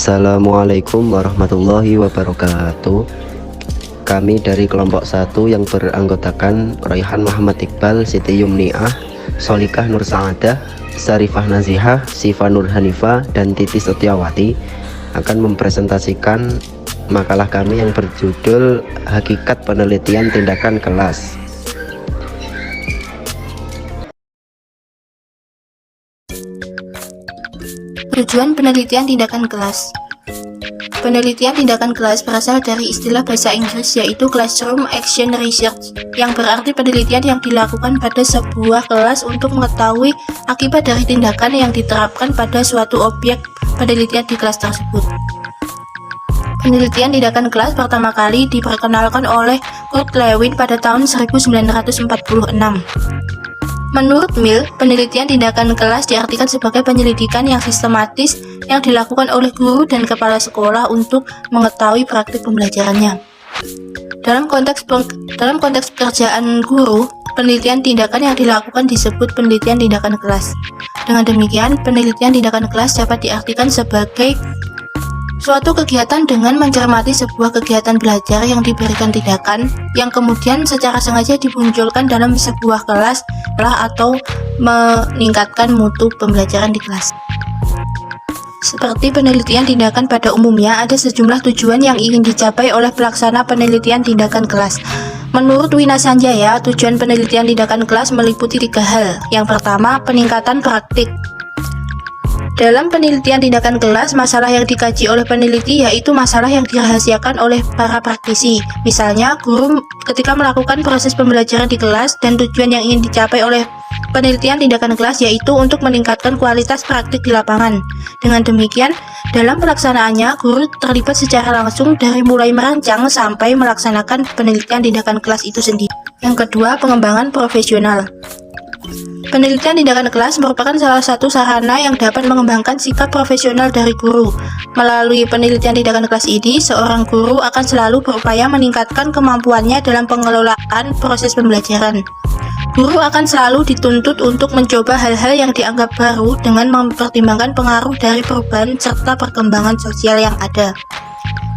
Assalamualaikum warahmatullahi wabarakatuh. Kami dari kelompok 1 yang beranggotakan Raihan Muhammad Iqbal, Siti Yumniah, Solikah Nur Saadah, Sarifah Nazihah, Siva Nur Hanifah, dan Titi Setiawati akan mempresentasikan makalah kami yang berjudul Hakikat Penelitian Tindakan Kelas. Tujuan penelitian tindakan kelas. Penelitian tindakan kelas berasal dari istilah bahasa Inggris yaitu Classroom Action Research, yang berarti penelitian yang dilakukan pada sebuah kelas untuk mengetahui akibat dari tindakan yang diterapkan pada suatu objek penelitian di kelas tersebut. Penelitian tindakan kelas pertama kali diperkenalkan oleh Kurt Lewin pada tahun 1946. Menurut Mill, penelitian tindakan kelas diartikan sebagai penyelidikan yang sistematis yang dilakukan oleh guru dan kepala sekolah untuk mengetahui praktik pembelajarannya. Dalam konteks pekerjaan guru, penelitian tindakan yang dilakukan disebut penelitian tindakan kelas. Dengan demikian, penelitian tindakan kelas dapat diartikan sebagai suatu kegiatan dengan mencermati sebuah kegiatan belajar yang diberikan tindakan yang kemudian secara sengaja dimunculkan dalam sebuah kelas atau meningkatkan mutu pembelajaran di kelas. Seperti penelitian tindakan pada umumnya, ada sejumlah tujuan yang ingin dicapai oleh pelaksana penelitian tindakan kelas. Menurut Wina Sanjaya, tujuan penelitian tindakan kelas meliputi 3 hal. Yang pertama, peningkatan praktik. Dalam penelitian tindakan kelas, masalah yang dikaji oleh peneliti yaitu masalah yang dirahasiakan oleh para praktisi. Misalnya, guru ketika melakukan proses pembelajaran di kelas, dan tujuan yang ingin dicapai oleh penelitian tindakan kelas yaitu untuk meningkatkan kualitas praktik di lapangan. Dengan demikian, dalam pelaksanaannya, guru terlibat secara langsung dari mulai merancang sampai melaksanakan penelitian tindakan kelas itu sendiri. Yang kedua, pengembangan profesional. Penelitian tindakan kelas merupakan salah satu sarana yang dapat mengembangkan sikap profesional dari guru. Melalui penelitian tindakan kelas ini, seorang guru akan selalu berupaya meningkatkan kemampuannya dalam pengelolaan proses pembelajaran. Guru akan selalu dituntut untuk mencoba hal-hal yang dianggap baru dengan mempertimbangkan pengaruh dari perubahan serta perkembangan sosial yang ada.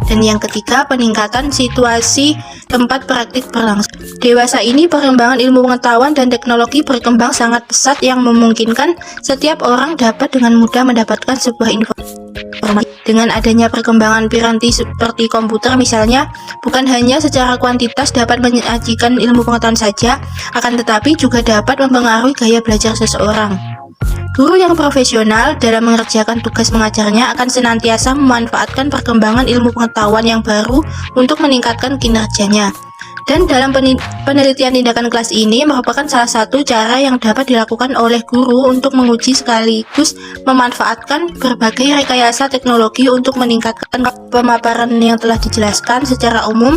Dan yang ketiga, peningkatan situasi tempat praktik berlangsung. Dewasa ini perkembangan ilmu pengetahuan dan teknologi berkembang sangat pesat yang memungkinkan setiap orang dapat dengan mudah mendapatkan sebuah informasi. Dengan adanya perkembangan piranti seperti komputer misalnya, bukan hanya secara kuantitas dapat menyajikan ilmu pengetahuan saja, akan tetapi juga dapat mempengaruhi gaya belajar seseorang. Guru yang profesional dalam mengerjakan tugas mengajarnya akan senantiasa memanfaatkan perkembangan ilmu pengetahuan yang baru untuk meningkatkan kinerjanya. Dan dalam penelitian tindakan kelas ini merupakan salah satu cara yang dapat dilakukan oleh guru untuk menguji sekaligus memanfaatkan berbagai rekayasa teknologi untuk meningkatkan pemaparan yang telah dijelaskan secara umum.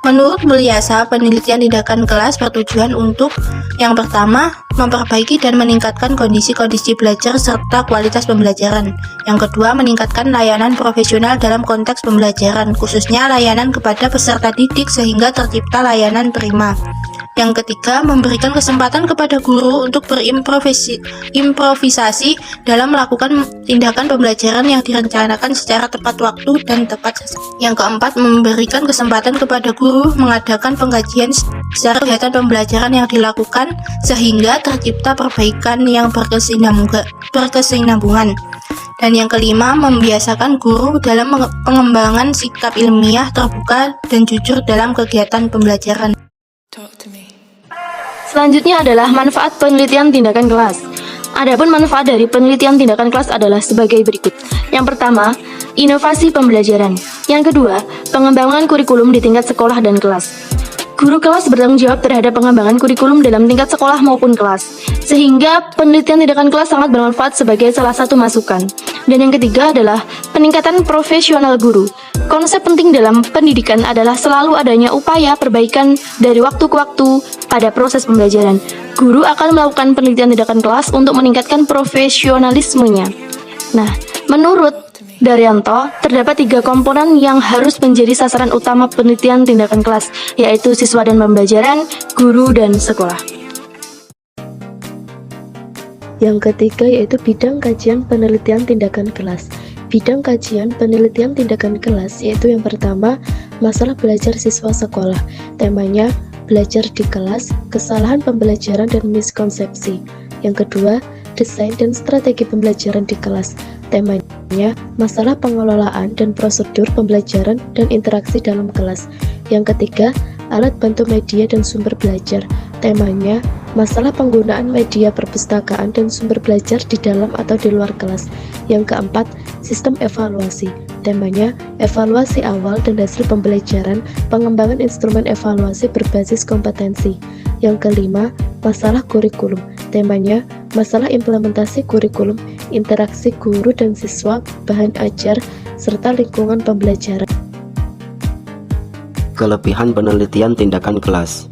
Menurut Mulyasa, penelitian tindakan kelas bertujuan untuk yang pertama, memperbaiki dan meningkatkan kondisi-kondisi belajar serta kualitas pembelajaran. Yang kedua, meningkatkan layanan profesional dalam konteks pembelajaran, khususnya layanan kepada peserta didik sehingga tercipta layanan prima. Yang ketiga, memberikan kesempatan kepada guru untuk berimprovisasi dalam melakukan tindakan pembelajaran yang direncanakan secara tepat waktu dan tepat sasaran. Yang keempat, memberikan kesempatan kepada guru mengadakan pengkajian secara kegiatan pembelajaran yang dilakukan sehingga tercipta perbaikan yang berkesinambungan. Dan yang kelima, membiasakan guru dalam pengembangan sikap ilmiah, terbuka, dan jujur dalam kegiatan pembelajaran. Selanjutnya adalah manfaat penelitian tindakan kelas. Adapun manfaat dari penelitian tindakan kelas adalah sebagai berikut. Yang pertama, inovasi pembelajaran. Yang kedua, pengembangan kurikulum di tingkat sekolah dan kelas. Guru kelas bertanggung jawab terhadap pengembangan kurikulum dalam tingkat sekolah maupun kelas, sehingga penelitian tindakan kelas sangat bermanfaat sebagai salah satu masukan. Dan yang ketiga adalah peningkatan profesional guru. Konsep penting dalam pendidikan adalah selalu adanya upaya perbaikan dari waktu ke waktu pada proses pembelajaran. Guru akan melakukan penelitian tindakan kelas untuk meningkatkan profesionalismenya. Nah, menurut Daryanto, terdapat 3 komponen yang harus menjadi sasaran utama penelitian tindakan kelas, yaitu siswa dan pembelajaran, guru, dan sekolah. Yang ketiga yaitu bidang kajian penelitian tindakan kelas. Bidang kajian penelitian tindakan kelas yaitu yang pertama, masalah belajar siswa sekolah. Temanya, belajar di kelas, kesalahan pembelajaran dan miskonsepsi. Yang kedua, desain dan strategi pembelajaran di kelas. Temanya, masalah pengelolaan dan prosedur pembelajaran dan interaksi dalam kelas. Yang ketiga, alat bantu media dan sumber belajar. Temanya, masalah penggunaan media perpustakaan dan sumber belajar di dalam atau di luar kelas. Yang keempat, sistem evaluasi. Temanya, evaluasi awal dan hasil pembelajaran, pengembangan instrumen evaluasi berbasis kompetensi. Yang kelima, masalah kurikulum. Temanya, masalah implementasi kurikulum, interaksi guru dan siswa, bahan ajar, serta lingkungan pembelajaran. Kelebihan penelitian tindakan kelas.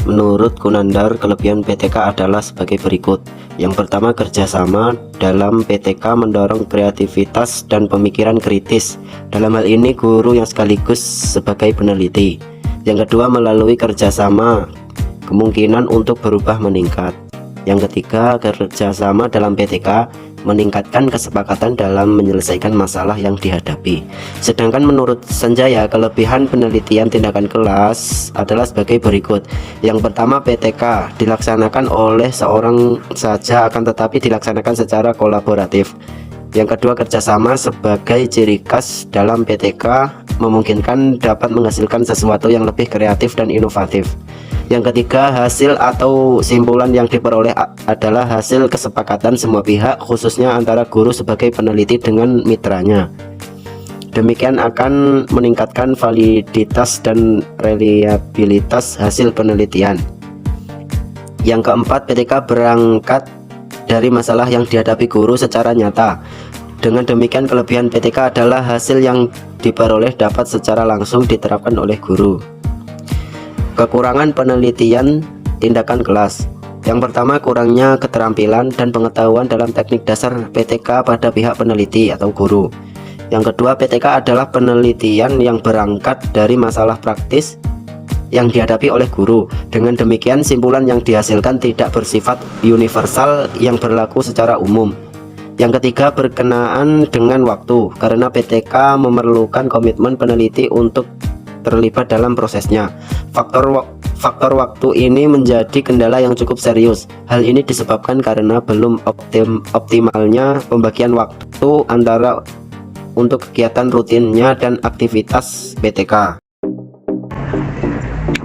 Menurut Kunandar, kelebihan PTK adalah sebagai berikut. Yang pertama, kerjasama dalam PTK mendorong kreativitas dan pemikiran kritis. Dalam hal ini, guru yang sekaligus sebagai peneliti. Yang kedua, melalui kerjasama, kemungkinan untuk berubah meningkat. Yang ketiga, kerjasama dalam PTK meningkatkan kesepakatan dalam menyelesaikan masalah yang dihadapi. Sedangkan menurut Sanjaya, kelebihan penelitian tindakan kelas adalah sebagai berikut. Yang pertama, PTK dilaksanakan oleh seorang saja, akan tetapi dilaksanakan secara kolaboratif. Yang kedua, kerjasama sebagai ciri khas dalam PTK memungkinkan dapat menghasilkan sesuatu yang lebih kreatif dan inovatif. Yang ketiga, hasil atau simpulan yang diperoleh adalah hasil kesepakatan semua pihak, khususnya antara guru sebagai peneliti dengan mitranya. Demikian akan meningkatkan validitas dan reliabilitas hasil penelitian. Yang keempat, PTK berangkat dari masalah yang dihadapi guru secara nyata. Dengan demikian, kelebihan PTK adalah hasil yang diperoleh dapat secara langsung diterapkan oleh guru. Kekurangan penelitian tindakan kelas. Yang pertama, kurangnya keterampilan dan pengetahuan dalam teknik dasar PTK pada pihak peneliti atau guru. Yang kedua, PTK adalah penelitian yang berangkat dari masalah praktis yang dihadapi oleh guru. Dengan demikian, simpulan yang dihasilkan tidak bersifat universal yang berlaku secara umum. Yang ketiga, berkenaan dengan waktu, karena PTK memerlukan komitmen peneliti untuk terlibat dalam prosesnya. Faktor waktu ini menjadi kendala yang cukup serius. Hal ini disebabkan karena belum optimalnya pembagian waktu antara untuk kegiatan rutinnya dan aktivitas PTK.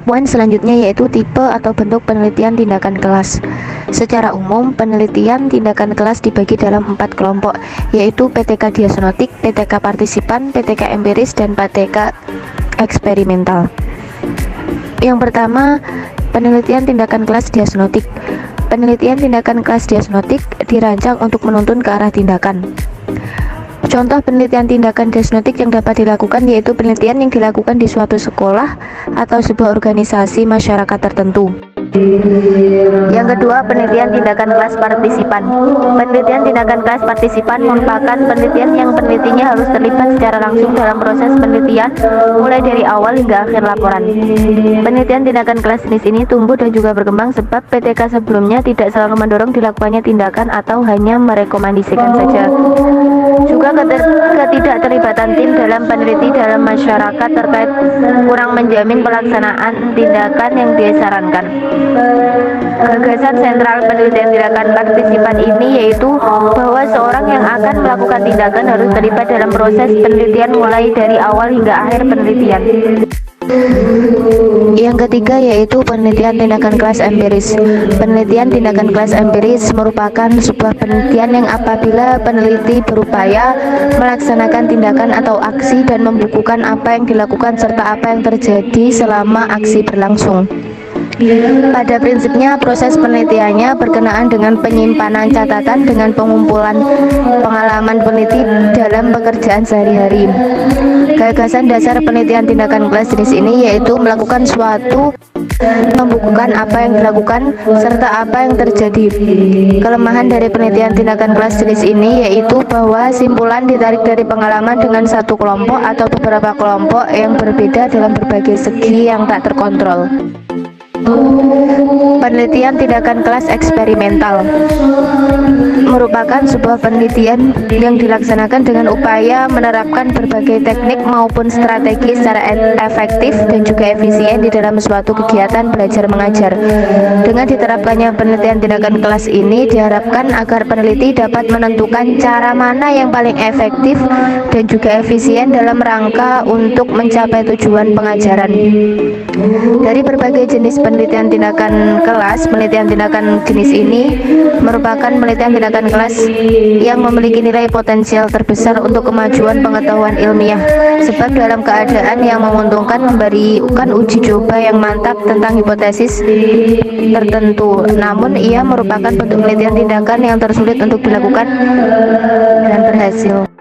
Poin selanjutnya yaitu tipe atau bentuk penelitian tindakan kelas. Secara umum, penelitian tindakan kelas dibagi dalam 4 kelompok, yaitu PTK diagnostik, PTK partisipan, PTK empiris, dan PTK eksperimental. Yang pertama, penelitian tindakan kelas diagnostik. Penelitian tindakan kelas diagnostik dirancang untuk menuntun ke arah tindakan. Contoh penelitian tindakan diagnostik yang dapat dilakukan yaitu penelitian yang dilakukan di suatu sekolah atau sebuah organisasi masyarakat tertentu. Yang kedua, penelitian tindakan kelas partisipan. Penelitian tindakan kelas partisipan merupakan penelitian yang penelitinya harus terlibat secara langsung dalam proses penelitian mulai dari awal hingga akhir laporan. Penelitian tindakan kelas jenis ini tumbuh dan juga berkembang sebab PTK sebelumnya tidak selalu mendorong dilakukannya tindakan atau hanya merekomendasikan saja. Juga ketidakterlibatan tim dalam peneliti dalam masyarakat terkait kurang menjamin pelaksanaan tindakan yang disarankan. Gagasan sentral penelitian tindakan partisipan ini yaitu bahwa seorang yang akan melakukan tindakan harus terlibat dalam proses penelitian mulai dari awal hingga akhir penelitian. Yang ketiga yaitu penelitian tindakan kelas empiris. Penelitian tindakan kelas empiris merupakan sebuah penelitian yang apabila peneliti berupaya melaksanakan tindakan atau aksi dan membukukan apa yang dilakukan serta apa yang terjadi selama aksi berlangsung. Pada prinsipnya, proses penelitiannya berkenaan dengan penyimpanan catatan dengan pengumpulan pengalaman peneliti dalam pekerjaan sehari-hari. Gagasan dasar penelitian tindakan kelas jenis ini yaitu melakukan suatu, membukukan apa yang dilakukan, serta apa yang terjadi. Kelemahan dari penelitian tindakan kelas jenis ini yaitu bahwa simpulan ditarik dari pengalaman dengan satu kelompok atau beberapa kelompok yang berbeda dalam berbagai segi yang tak terkontrol. Penelitian tindakan kelas eksperimental merupakan sebuah penelitian yang dilaksanakan dengan upaya menerapkan berbagai teknik maupun strategi secara efektif dan juga efisien di dalam suatu kegiatan belajar mengajar. Dengan diterapkannya penelitian tindakan kelas ini diharapkan agar peneliti dapat menentukan cara mana yang paling efektif dan juga efisien dalam rangka untuk mencapai tujuan pengajaran. Dari berbagai jenis penelitian tindakan kelas, penelitian tindakan jenis ini merupakan penelitian tindakan kelas yang memiliki nilai potensial terbesar untuk kemajuan pengetahuan ilmiah, sebab dalam keadaan yang menguntungkan memberikan uji coba yang mantap tentang hipotesis tertentu. Namun ia merupakan bentuk penelitian tindakan yang tersulit untuk dilakukan dan berhasil.